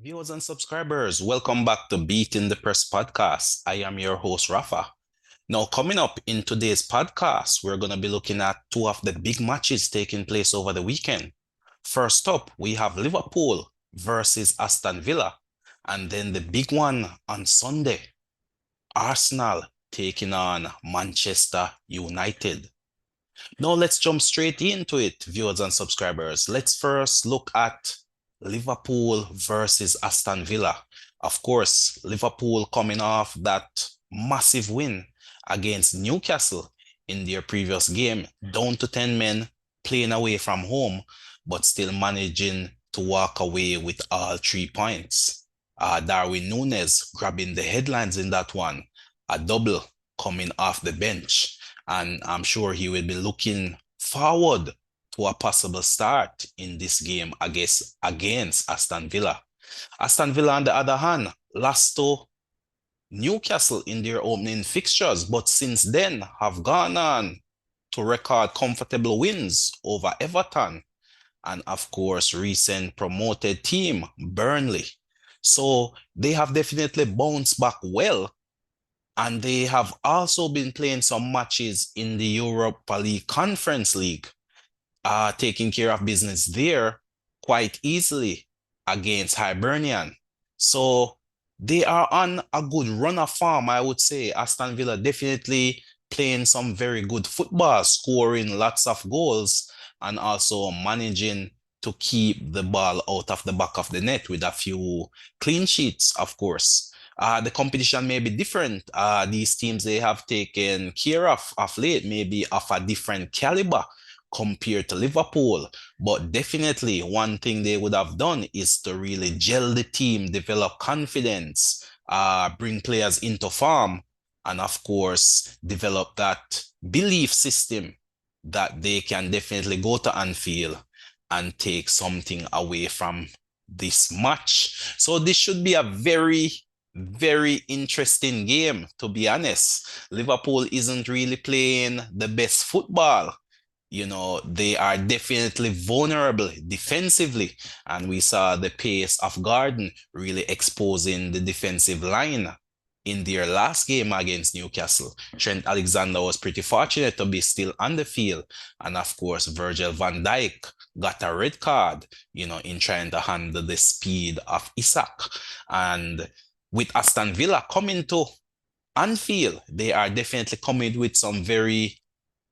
Viewers and subscribers, welcome back to Beating the Press podcast. I am your host, Rafa. Now, coming up in today's podcast, we're going to be looking at two of the big matches taking place over the weekend. First up, we have Liverpool versus Aston Villa. And then the big one on Sunday, Arsenal taking on Manchester United. Now, let's jump straight into it, viewers and subscribers. Let's first look at Liverpool versus Aston Villa. Of course, Liverpool coming off that massive win against Newcastle in their previous game, down to 10 men, playing away from home, but still managing to walk away with all 3 points. Darwin Núñez grabbing the headlines in that one, a double coming off the bench, and I'm sure he will be looking forward to a possible start in this game against Aston Villa. Aston Villa, on the other hand, lost to Newcastle in their opening fixtures, but since then have gone on to record comfortable wins over Everton and, of course, recent promoted team, Burnley. So they have definitely bounced back well, and they have also been playing some matches in the Europa League Conference League, taking care of business there quite easily against Hibernian. So they are on a good run of form, I would say. Aston Villa definitely playing some very good football, scoring lots of goals, and also managing to keep the ball out of the back of the net with a few clean sheets, of course. The competition may be different. These teams they have taken care of late, maybe of a different caliber compared to Liverpool. But definitely one thing they would have done is to really gel the team, develop confidence, bring players into form, and of course, develop that belief system that they can definitely go to Anfield and take something away from this match. So this should be a very interesting game, to be honest. Liverpool isn't really playing the best football. They are definitely vulnerable defensively, and we saw the pace of Garden really exposing the defensive line in their last game against Newcastle. Trent Alexander was pretty fortunate to be still on the field, and of course, Virgil van Dijk got a red card, in trying to handle the speed of Isak. And with Aston Villa coming to Anfield, they are definitely coming with some very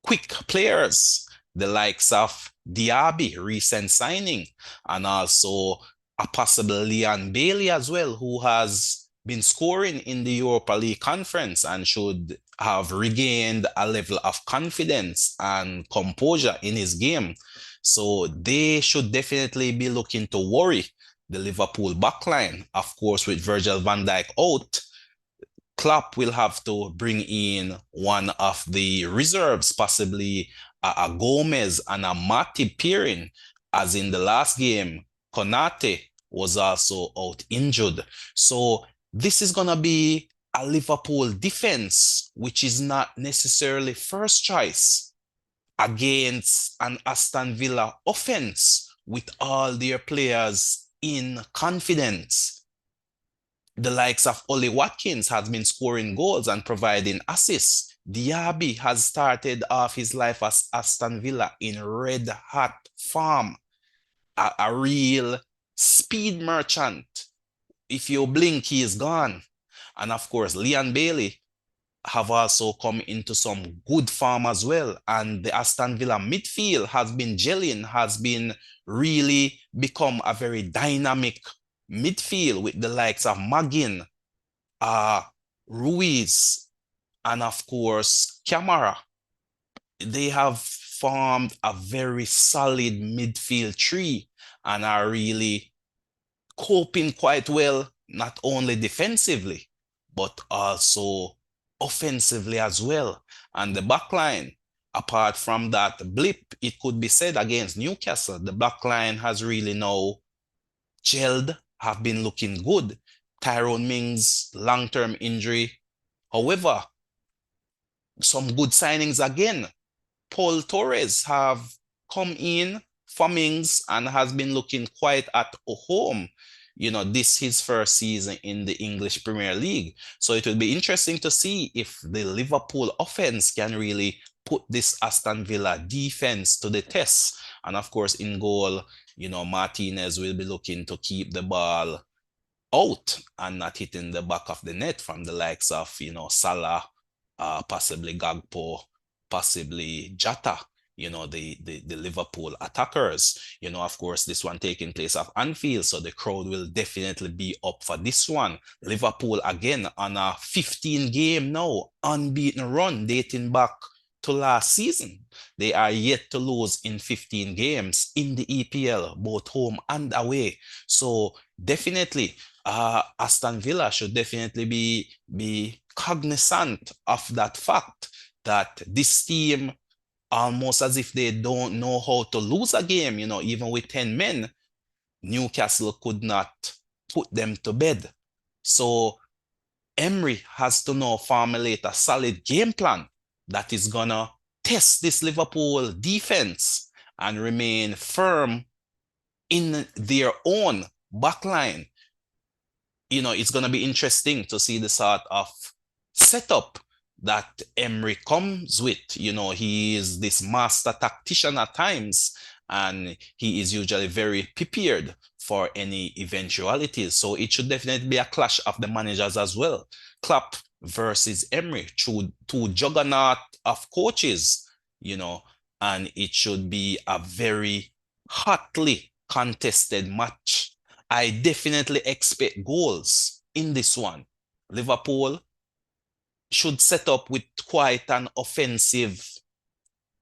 quick players, the likes of Diaby, recent signing, and also a possible Leon Bailey as well, who has been scoring in the Europa League Conference and should have regained a level of confidence and composure in his game. So they should definitely be looking to worry the Liverpool backline. Of course, with Virgil van Dijk out, Klopp will have to bring in one of the reserves, possibly a Gomez and a Matip pairing, as in the last game, Konate was also out injured. So this is going to be a Liverpool defense, which is not necessarily first choice against an Aston Villa offense with all their players in confidence. The likes of Ollie Watkins has been scoring goals and providing assists. Diaby has started off his life as Aston Villa in red hot form. A real speed merchant. If you blink, he is gone. And of course, Leon Bailey have also come into some good form as well. And the Aston Villa midfield has been gelling, has been really become a very dynamic midfield with the likes of Magin, Ruiz, and of course, Camara. They have formed a very solid midfield tree and are really coping quite well, not only defensively, but also offensively as well. And the backline, apart from that blip, it could be said against Newcastle, the backline has really now gelled, have been looking good. Tyrone Mings' long-term injury. However, some good signings again. Paul Torres have come in for Mings and has been looking quite at home. this his first season in the English Premier League. So it will be interesting to see if the Liverpool offense can really put this Aston Villa defense to the test. And of course, in goal, Martinez will be looking to keep the ball out and not hitting the back of the net from the likes of, Salah, possibly Gakpo, possibly Jota, the Liverpool attackers. Of course, this one taking place at Anfield, so the crowd will definitely be up for this one. Liverpool again on a 15-game now unbeaten run dating back to last season. They are yet to lose in 15 games in the EPL, both home and away. So definitely, Aston Villa should definitely be cognizant of that fact that this team, almost as if they don't know how to lose a game, even with 10 men, Newcastle could not put them to bed. So Emery has to now formulate a solid game plan that is gonna test this Liverpool defense and remain firm in their own backline. It's gonna be interesting to see the sort of setup that Emery comes with. He is this master tactician at times, and he is usually very prepared for any eventualities. So it should definitely be a clash of the managers as well. Klopp versus Emery, two juggernaut of coaches, and it should be a very hotly contested match. I definitely expect goals in this one. Liverpool should set up with quite an offensive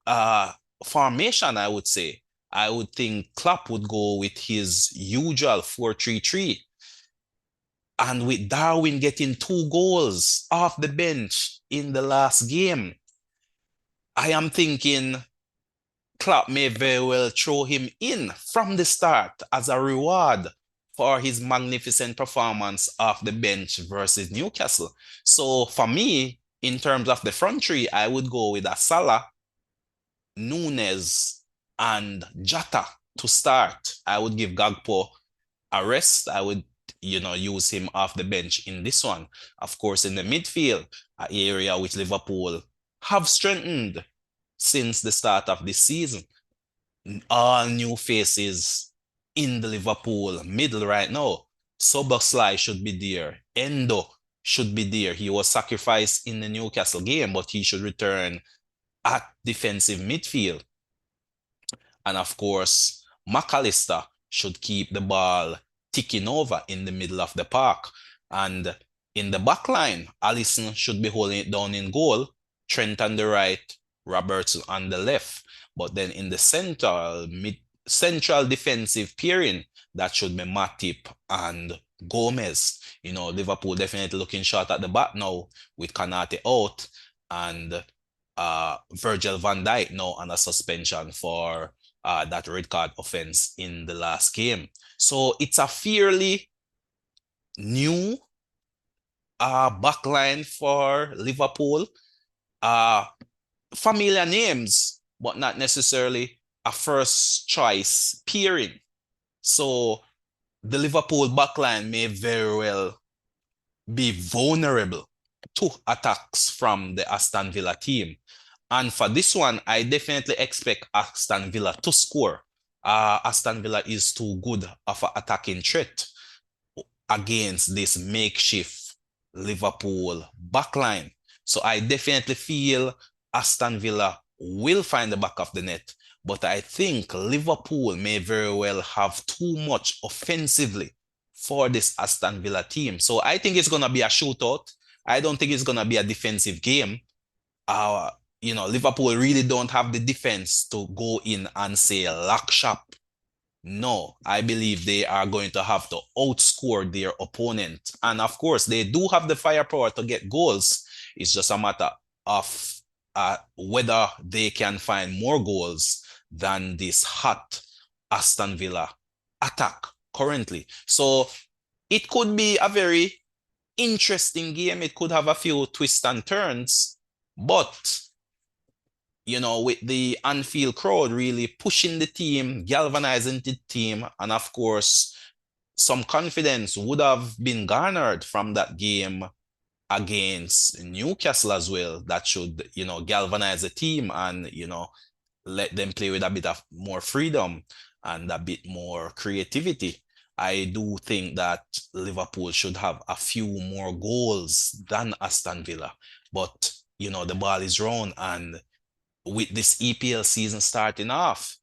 uh, formation, I would say. I would think Klopp would go with his usual 4-3-3. And with Darwin getting 2 goals off the bench in the last game, I am thinking Klopp may very well throw him in from the start as a reward for his magnificent performance off the bench versus Newcastle. So for me, in terms of the front three, I would go with a Salah, Nunes, and Jota to start. I would give Gakpo a rest. I would, use him off the bench in this one. Of course, in the midfield, an area which Liverpool have strengthened since the start of this season. All new faces in the Liverpool middle right now. Soboslai should be there. Endo should be there. He was sacrificed in the Newcastle game, but he should return at defensive midfield. And of course, McAllister should keep the ball ticking over in the middle of the park. And in the back line, Alisson should be holding it down in goal. Trent on the right, Robertson on the left. But then in the central defensive pairing, that should be Matip and Gomez. Liverpool definitely looking short at the back now with Kanate out and Virgil van Dijk now on a suspension for that red card offense in the last game. So it's a fairly new backline for Liverpool. Familiar names, but not necessarily a first choice pairing. So the Liverpool backline may very well be vulnerable to attacks from the Aston Villa team. And for this one, I definitely expect Aston Villa to score. Aston Villa is too good of an attacking threat against this makeshift Liverpool backline. So I definitely feel Aston Villa will find the back of the net. But I think Liverpool may very well have too much offensively for this Aston Villa team. So I think it's going to be a shootout. I don't think it's going to be a defensive game. Liverpool really don't have the defense to go in and say lock shop. No, I believe they are going to have to outscore their opponent. And of course, they do have the firepower to get goals. It's just a matter of whether they can find more goals than this hot Aston Villa attack currently. So it could be a very interesting game. It could have a few twists and turns, but with the Anfield crowd really pushing the team, galvanizing the team, and of course, some confidence would have been garnered from that game against Newcastle as well. That should, galvanize the team and, let them play with a bit of more freedom and a bit more creativity. I do think that Liverpool should have a few more goals than Aston Villa. But, the ball is round, and with this EPL season starting off,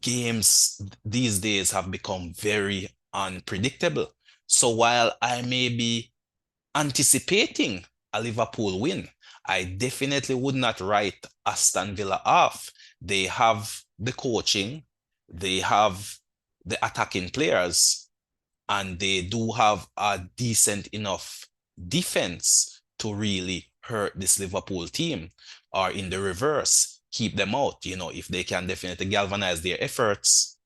games these days have become very unpredictable. So while I may be anticipating a Liverpool win, I definitely would not write Aston Villa off. They have the coaching, they have the attacking players, and they do have a decent enough defense to really hurt this Liverpool team, or in the reverse, keep them out. If they can definitely galvanize their efforts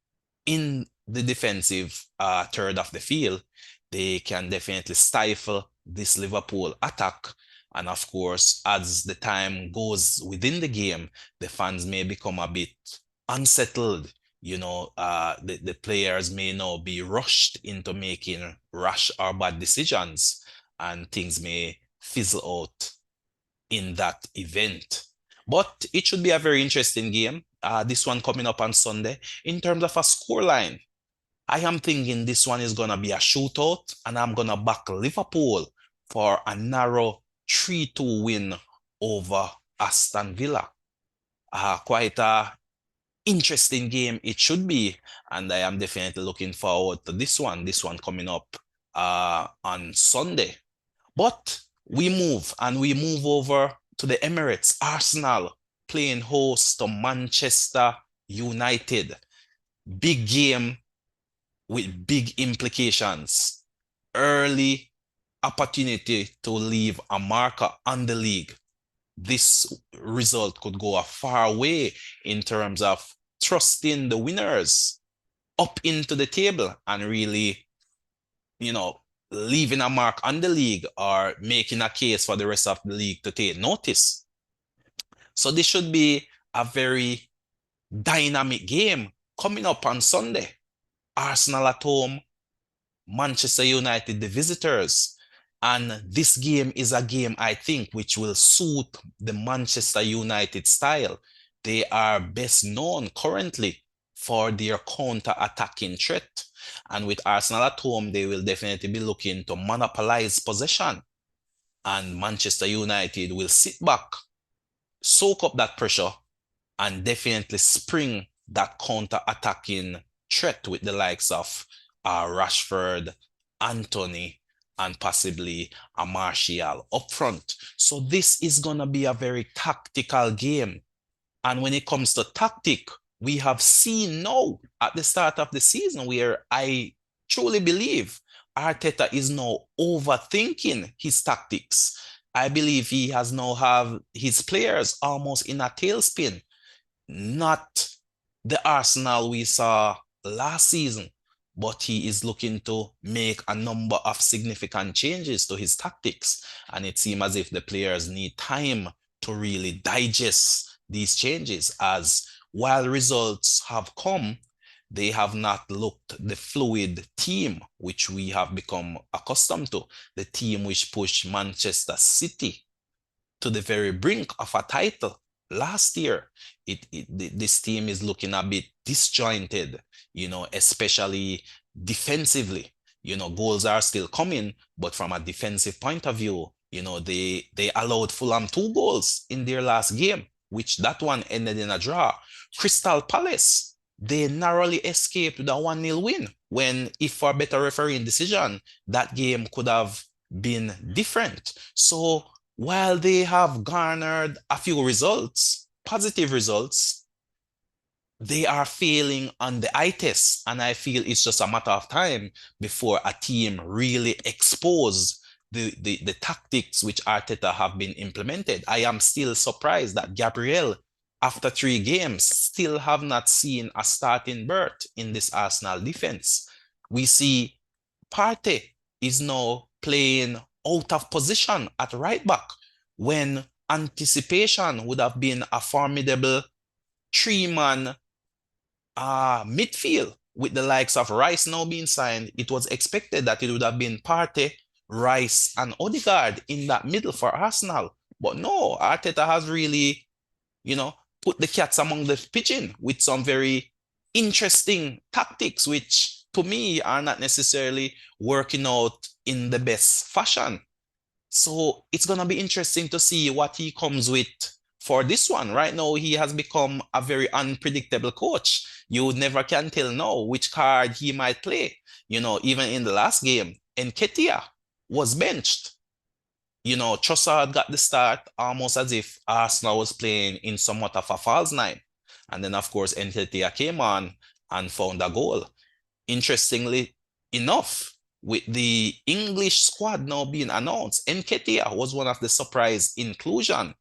in the defensive third of the field, they can definitely stifle this Liverpool attack. And of course, as the time goes within the game, the fans may become a bit unsettled. The players may now be rushed into making rash or bad decisions, and things may fizzle out in that event. But it should be a very interesting game. This one coming up on Sunday. In terms of a scoreline, I am thinking this one is going to be a shootout, and I'm going to back Liverpool for a narrow 3-2 win over Aston Villa. Quite a interesting game it should be, and I am definitely looking forward to this one coming up on Sunday. But we move over to the Emirates. Arsenal playing host to Manchester United. Big game with big implications. Early opportunity to leave a marker on the league. This result could go a far way in terms of thrusting the winners up into the table and really, leaving a mark on the league, or making a case for the rest of the league to take notice. So this should be a very dynamic game coming up on Sunday. Arsenal at home, Manchester United, the visitors. And this game is a game, I think, which will suit the Manchester United style. They are best known currently for their counter-attacking threat. And with Arsenal at home, they will definitely be looking to monopolize possession. And Manchester United will sit back, soak up that pressure, and definitely spring that counter-attacking threat with the likes of Rashford, Anthony, and possibly a Martial up front. So this is going to be a very tactical game. And when it comes to tactic, we have seen now at the start of the season where I truly believe Arteta is now overthinking his tactics. I believe he has now have his players almost in a tailspin. Not the Arsenal we saw last season, but he is looking to make a number of significant changes to his tactics. And it seems as if the players need time to really digest these changes, as while results have come, they have not looked the fluid team which we have become accustomed to, the team which pushed Manchester City to the very brink of a title last year. This team is looking a bit disjointed, especially defensively. Goals are still coming, but from a defensive point of view, they allowed Fulham 2 goals in their last game, which that one ended in a draw. Crystal Palace, they narrowly escaped with a 1-0 win, when if for a better refereeing decision, that game could have been different. So while they have garnered a few results, positive results, they are failing on the eye test. And I feel it's just a matter of time before a team really expose the tactics which Arteta have been implemented. I am still surprised that Gabriel, after 3 games, still have not seen a starting berth in this Arsenal defense. We see Partey is now playing out of position at right back, when anticipation would have been a formidable 3-man midfield with the likes of Rice now being signed, it was expected that it would have been Partey, Rice, and Odegaard in that middle for Arsenal. But no, Arteta has really, you know, put the cats among the pigeon with some very interesting tactics, which to me are not necessarily working out in the best fashion. So it's gonna be interesting to see what he comes with for this one. Right now, he has become a very unpredictable coach. You never can tell now which card he might play. Even in the last game, Nketiah was benched. Trossard got the start almost as if Arsenal was playing in somewhat of a false nine. And then, of course, Nketiah came on and found a goal. Interestingly enough, with the English squad now being announced, Nketiah was one of the surprise inclusion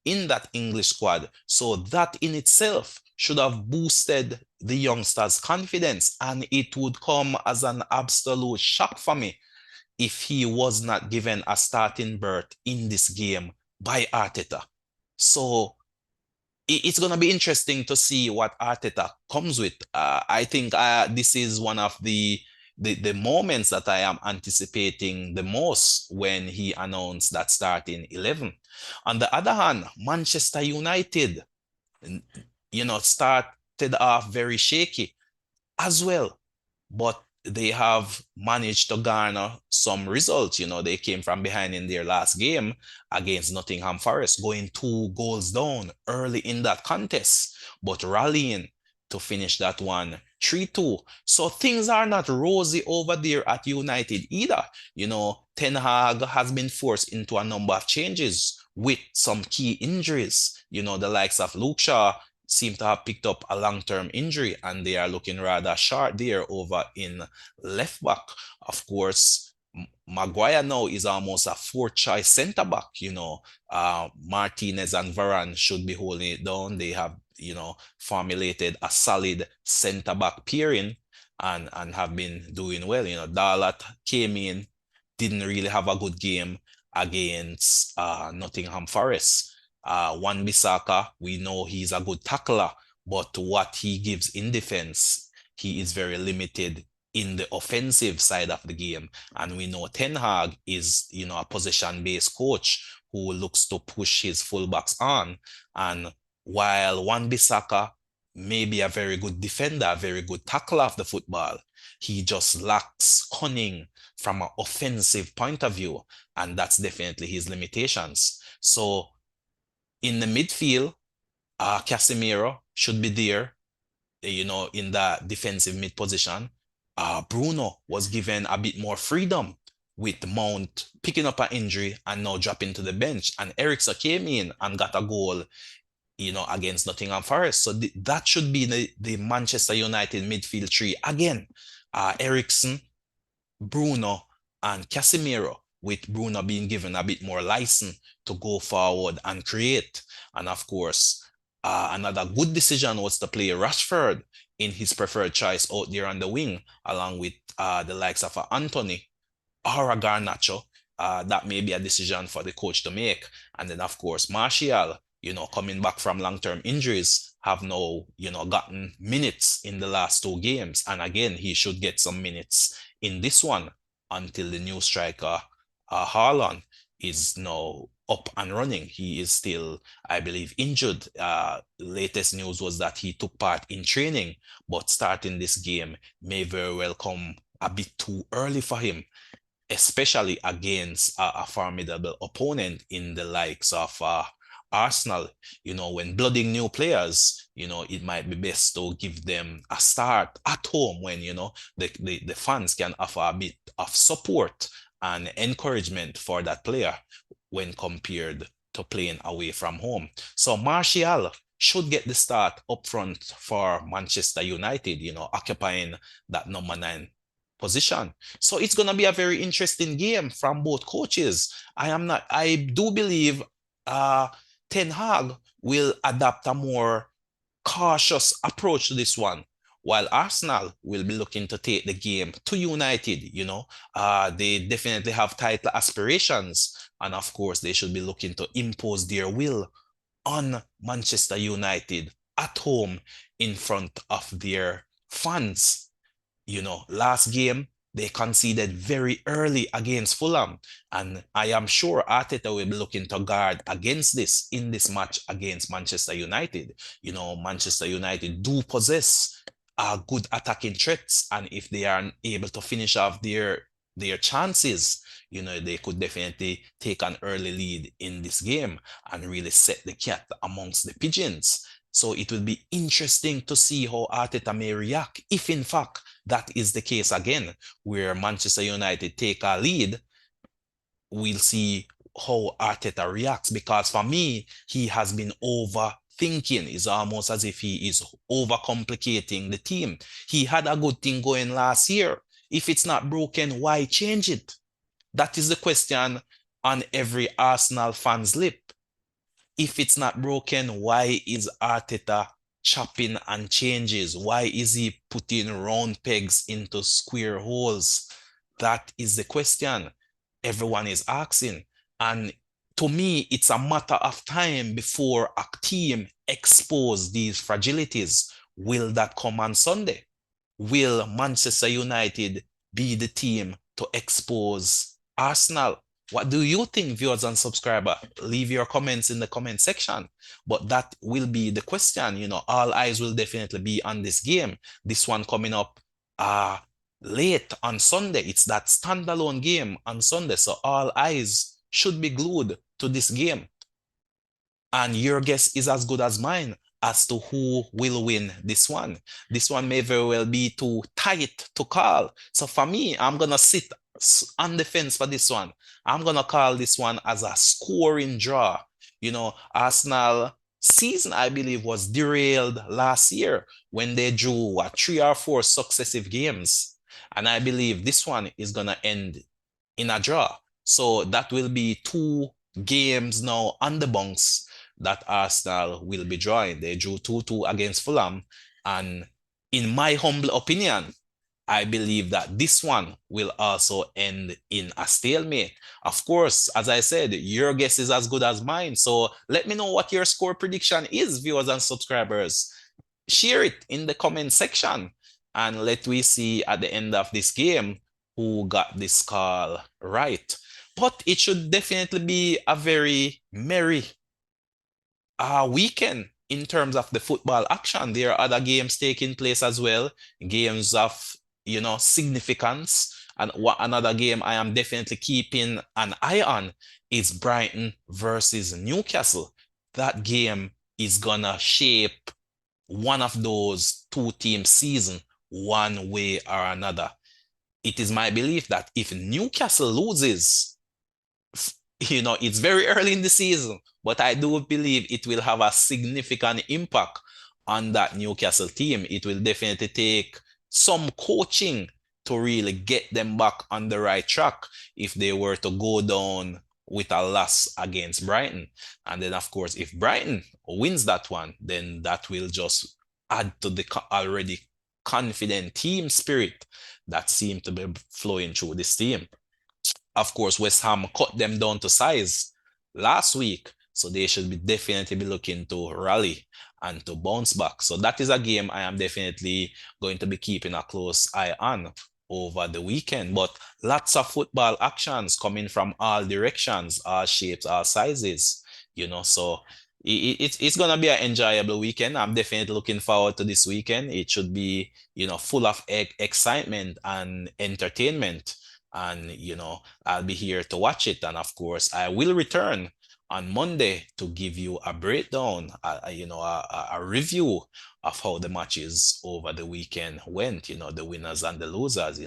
in that English squad. So that in itself should have boosted the youngsters' confidence, and it would come as an absolute shock for me if he was not given a starting berth in this game by Arteta. So it's going to be interesting to see what Arteta comes with. I think this is one of the moments that I am anticipating the most when he announced that starting 11. On the other hand, Manchester United, started off very shaky as well, but they have managed to garner some results. They came from behind in their last game against Nottingham Forest, going 2 goals down early in that contest, but rallying to finish that one 3-2. So things are not rosy over there at United either. Ten Hag has been forced into a number of changes with some key injuries. The likes of Luke Shaw seem to have picked up a long-term injury, and they are looking rather short there over in left back. Of course, Maguire now is almost a fourth-choice centre back. Martinez and Varane should be holding it down. They have, formulated a solid centre back pairing and have been doing well. Dalat came in, didn't really have a good game against Nottingham Forest. Wan-Bissaka, we know he's a good tackler, but what he gives in defense, he is very limited in the offensive side of the game. And we know Ten Hag is, a possession-based coach who looks to push his fullbacks on. And while Wan-Bissaka may be a very good defender, a very good tackler of the football, he just lacks cunning from an offensive point of view. And that's definitely his limitations. So in the midfield, Casemiro should be there, in the defensive mid position. Bruno was given a bit more freedom with Mount picking up an injury and now dropping to the bench. And Eriksen came in and got a goal, against Nottingham Forest. So that should be the Manchester United midfield three. Again, Eriksen, Bruno, and Casemiro, with Bruno being given a bit more license to go forward and create. And of course, another good decision was to play Rashford in his preferred choice out there on the wing, along with the likes of Anthony or a Garnacho. That may be a decision for the coach to make. And then, of course, Martial, coming back from long-term injuries, have now, gotten minutes in the last 2 games. And again, he should get some minutes in this one until the new striker, Haaland, is now up and running. He is still, I believe, injured. Latest news was that he took part in training, but starting this game may very well come a bit too early for him, especially against a formidable opponent in the likes of Arsenal. When blooding new players, it might be best to give them a start at home when, the fans can offer a bit of support and encouragement for that player when compared to playing away from home. So Martial should get the start up front for Manchester United, occupying that number 9 position. So it's going to be a very interesting game from both coaches. I do believe Ten Hag will adapt a more cautious approach to this one, while Arsenal will be looking to take the game to United. They definitely have title aspirations, and of course, they should be looking to impose their will on Manchester United at home in front of their fans. Last game, they conceded very early against Fulham. And I am sure Arteta will be looking to guard against this in this match against Manchester United. Manchester United do possess good attacking threats. And if they are able to finish off their chances, they could definitely take an early lead in this game and really set the cat amongst the pigeons. So it will be interesting to see how Arteta may react if, in fact, that is the case again, where Manchester United take a lead. We'll see how Arteta reacts because for me, he has been overthinking. It's almost as if he is overcomplicating the team. He had a good thing going last year. If it's not broken, why change it? That is the question on every Arsenal fan's lip. If it's not broken, why is Arteta chopping and changes? Why is he putting round pegs into square holes? That is the question everyone is asking. And to me, it's a matter of time before a team expose these fragilities. Will that come on Sunday? Will Manchester United be the team to expose Arsenal? What do you think, viewers and subscribers? Leave your comments in the comment section. But that will be the question. All eyes will definitely be on this game. This one coming up uh, late on Sunday. It's that standalone game on Sunday. So all eyes should be glued to this game. And your guess is as good as mine as to who will win this one. This one may very well be too tight to call. So for me, I'm going to sit on the fence for this one. I'm going to call this one as a scoring draw. Arsenal season, I believe, was derailed last year when they drew 3 or 4 successive games. And I believe this one is going to end in a draw. So that will be 2 games now on the bunks that Arsenal will be drawing. They drew 2-2 against Fulham. And in my humble opinion, I believe that this one will also end in a stalemate. Of course, as I said, your guess is as good as mine. So let me know what your score prediction is, viewers and subscribers. Share it in the comment section and let we see at the end of this game who got this call right. But it should definitely be a very merry weekend in terms of the football action. There are other games taking place as well, games of significance. And another game I am definitely keeping an eye on is Brighton versus Newcastle. That game is gonna shape one of those 2 team season one way or another. It is my belief that if Newcastle loses, it's very early in the season, but I do believe it will have a significant impact on that Newcastle team. It will definitely take some coaching to really get them back on the right track if they were to go down with a loss against Brighton. And then, of course, if Brighton wins that one, then that will just add to the already confident team spirit that seemed to be flowing through this team. Of course, West Ham cut them down to size last week, so they should be definitely be looking to rally and to bounce back. So that is a game I am definitely going to be keeping a close eye on over the weekend. But lots of football actions coming from all directions, all shapes, all sizes, so it's gonna be an enjoyable weekend. I'm definitely looking forward to this weekend. It should be, full of excitement and entertainment. And, I'll be here to watch it. And of course, I will return on Monday to give you a breakdown, a review of how the matches over the weekend went, the winners and the losers,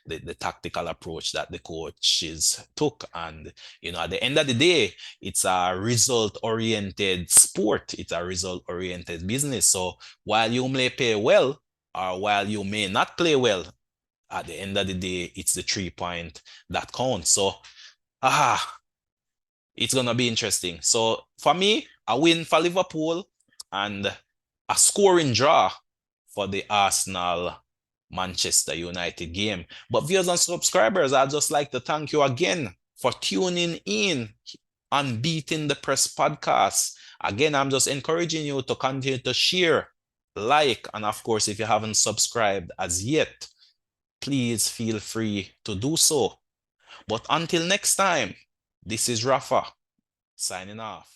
the tactical approach that the coaches took. And, at the end of the day, it's a result-oriented sport. It's a result-oriented business. So while you may play well, or while you may not play well, at the end of the day, it's the 3 point that counts. So, it's gonna be interesting. So for me, a win for Liverpool and a scoring draw for the Arsenal Manchester United game. But viewers and subscribers, I'd just like to thank you again for tuning in on Beating the Press podcast. Again, I'm just encouraging you to continue to share, like, and of course, if you haven't subscribed as yet, please feel free to do so. But until next time, this is Rafa signing off.